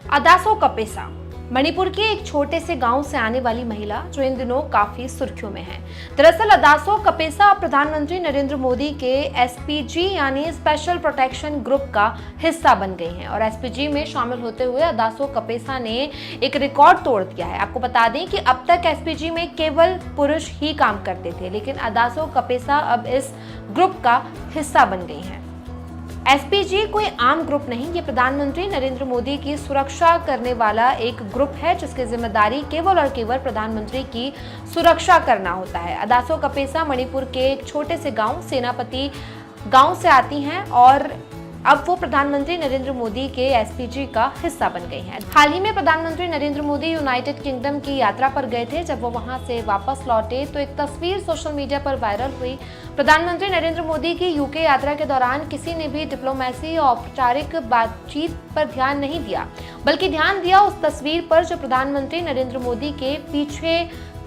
अदासो कपेसा मणिपुर के एक छोटे से गांव से आने वाली महिला जो इन दिनों काफी सुर्खियों में है। दरअसल अदासो कपेसा प्रधानमंत्री नरेंद्र मोदी के एसपीजी यानी स्पेशल प्रोटेक्शन ग्रुप का हिस्सा बन गई हैं और एसपीजी में शामिल होते हुए अदासो कपेसा ने एक रिकॉर्ड तोड़ दिया है। आपको बता दें कि अब तक एसपीजी में केवल पुरुष ही काम करते थे, लेकिन अदासो कपेसा अब इस ग्रुप का हिस्सा बन गई हैं। एसपीजी कोई आम ग्रुप नहीं, ये प्रधानमंत्री नरेंद्र मोदी की सुरक्षा करने वाला एक ग्रुप है जिसकी जिम्मेदारी केवल और केवल प्रधानमंत्री की सुरक्षा करना होता है। अदासो कपेसा मणिपुर के एक छोटे से गांव सेनापति गांव से आती हैं और अब वो प्रधानमंत्री नरेंद्र मोदी के एसपीजी का हिस्सा बन गई हैं। हाल ही में प्रधानमंत्री नरेंद्र मोदी यूनाइटेड किंगडम की यात्रा पर गए थे। जब वो वहां से वापस लौटे तो एक तस्वीर सोशल मीडिया पर वायरल हुई। प्रधानमंत्री नरेंद्र मोदी की यूके यात्रा के दौरान किसी ने भी डिप्लोमेसी या औपचारिक बातचीत पर ध्यान नहीं दिया, बल्कि ध्यान दिया उस तस्वीर पर जो प्रधानमंत्री नरेंद्र मोदी के पीछे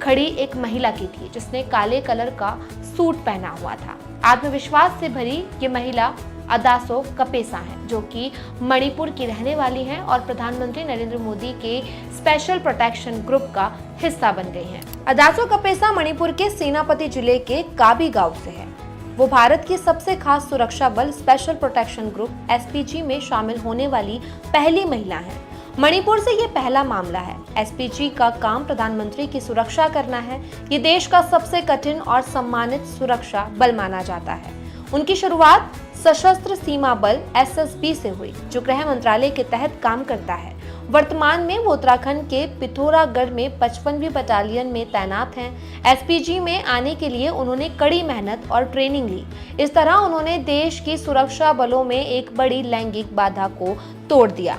खड़ी एक महिला की थी, जिसने काले कलर का सूट पहना हुआ था। आत्मविश्वास से भरी ये महिला अदासो कपेसा हैं, जो कि मणिपुर की रहने वाली हैं और प्रधानमंत्री नरेंद्र मोदी के स्पेशल प्रोटेक्शन ग्रुप का हिस्सा बन गई हैं। अदासो कपेसा मणिपुर के सेनापति जिले के काबी गांव से है। वो भारत की सबसे खास सुरक्षा बल स्पेशल प्रोटेक्शन ग्रुप एसपीजी में शामिल होने वाली पहली महिला हैं। मणिपुर से ये पहला मामला है। एसपीजी का काम प्रधानमंत्री की सुरक्षा करना है। ये देश का सबसे कठिन और सम्मानित सुरक्षा बल माना जाता है। उनकी शुरुआत सशस्त्र सीमा बल एसएसबी से हुई, जो गृह मंत्रालय के तहत काम करता है। वर्तमान में वो उत्तराखंड के पिथौरागढ़ में 55वीं बटालियन में तैनात हैं। एसपीजी में आने के लिए उन्होंने कड़ी मेहनत और ट्रेनिंग ली। इस तरह उन्होंने देश की सुरक्षा बलों में एक बड़ी लैंगिक बाधा को तोड़ दिया।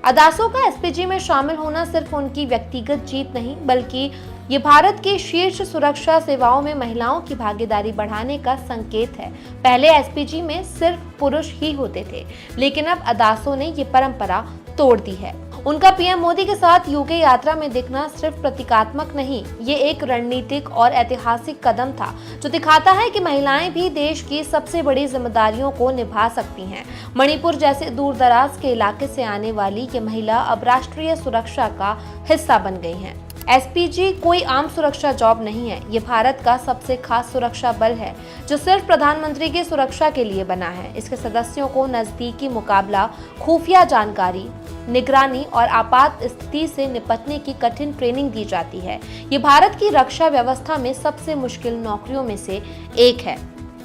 अदासो का एसपीजी में शामिल होना सिर्फ उनकी व्यक्तिगत जीत नहीं, बल्कि ये भारत की शीर्ष सुरक्षा सेवाओं में महिलाओं की भागीदारी बढ़ाने का संकेत है। पहले एसपीजी में सिर्फ पुरुष ही होते थे, लेकिन अब अदासो ने ये परंपरा तोड़ दी है। उनका पीएम मोदी के साथ यूके यात्रा में दिखना सिर्फ प्रतीकात्मक नहीं, ये एक रणनीतिक और ऐतिहासिक कदम था, जो दिखाता है कि महिलाएं भी देश की सबसे बड़ी जिम्मेदारियों को निभा सकती हैं। मणिपुर जैसे दूरदराज के इलाके से आने वाली ये महिला अब राष्ट्रीय सुरक्षा का हिस्सा बन गई हैं। एसपीजी कोई आम सुरक्षा जॉब नहीं है, ये भारत का सबसे खास सुरक्षा बल है, जो सिर्फ प्रधानमंत्री की सुरक्षा के लिए बना है। इसके सदस्यों को नजदीकी मुकाबला, खुफिया जानकारी, निगरानी और आपात स्थिति से निपटने की कठिन ट्रेनिंग दी जाती है। ये भारत की रक्षा व्यवस्था में सबसे मुश्किल नौकरियों में से एक है।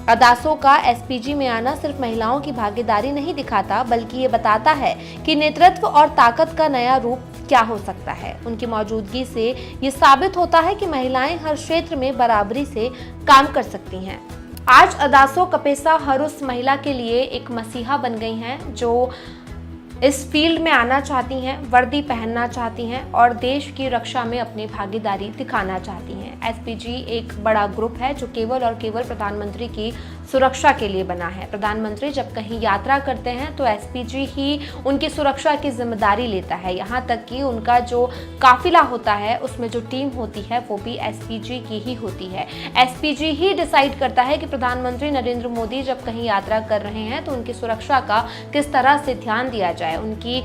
अदासो का एसपीजी में आना सिर्फ महिलाओं की भागीदारी नहीं दिखाता, बल्कि ये बताता है कि नेतृत्व और ताकत का नया रूप क्या हो सकता है। उनकी मौजूदगी से ये साबित होता है कि महिलाएं हर क्षेत्र में बराबरी से काम कर सकती हैं। आज अदासो कपेसा हर उस महिला के लिए एक मसीहा बन गई हैं जो इस फील्ड में आना चाहती हैं, वर्दी पहनना चाहती हैं और देश की रक्षा में अपनी भागीदारी दिखाना चाहती हैं। एसपीजी एक बड़ा ग्रुप है जो केवल और केवल प्रधानमंत्री की सुरक्षा के लिए बना है। प्रधानमंत्री जब कहीं यात्रा करते हैं तो एसपीजी ही उनकी सुरक्षा की जिम्मेदारी लेता है। यहाँ तक कि उनका जो काफिला होता है, उसमें जो टीम होती है, वो भी एसपीजी की ही होती है। एसपीजी ही डिसाइड करता है कि प्रधानमंत्री नरेंद्र मोदी जब कहीं यात्रा कर रहे हैं तो उनकी सुरक्षा का किस तरह से ध्यान दिया जाए। उनकी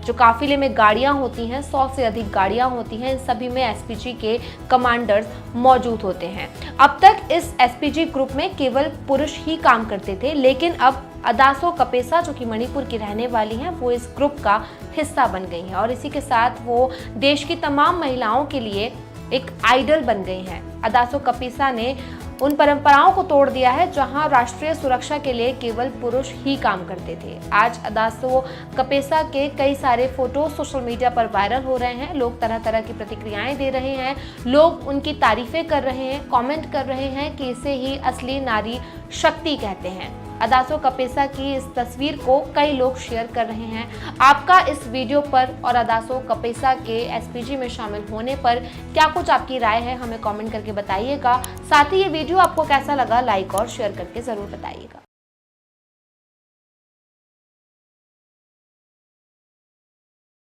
जो काफिले में गाड़ियां होती हैं, 100 से अधिक गाड़ियां होती हैं, इन सभी में एसपीजी के कमांडर्स मौजूद होते हैं। अब तक इस एसपीजी ग्रुप में केवल पुरुष ही काम करते थे, लेकिन अब अदासो कपेसा जो कि मणिपुर की रहने वाली हैं, वो इस ग्रुप का हिस्सा बन गई हैं और इसी के साथ वो देश की तमाम महिलाओं के लिए एक आइडल बन गई हैं। अदासो कपेसा ने उन परंपराओं को तोड़ दिया है जहां राष्ट्रीय सुरक्षा के लिए केवल पुरुष ही काम करते थे। आज अदासो कपेसा के कई सारे फोटो सोशल मीडिया पर वायरल हो रहे हैं। लोग तरह तरह की प्रतिक्रियाएं दे रहे हैं, लोग उनकी तारीफें कर रहे हैं, कमेंट कर रहे हैं कि इसे ही असली नारी शक्ति कहते हैं। अदासो कपेसा की इस तस्वीर को कई लोग शेयर कर रहे हैं। आपका इस वीडियो पर और अदासो कपेसा के एसपीजी में शामिल होने पर क्या कुछ आपकी राय है, हमें कमेंट करके बताइएगा। साथ ही ये वीडियो आपको कैसा लगा, लाइक और शेयर करके जरूर बताइएगा।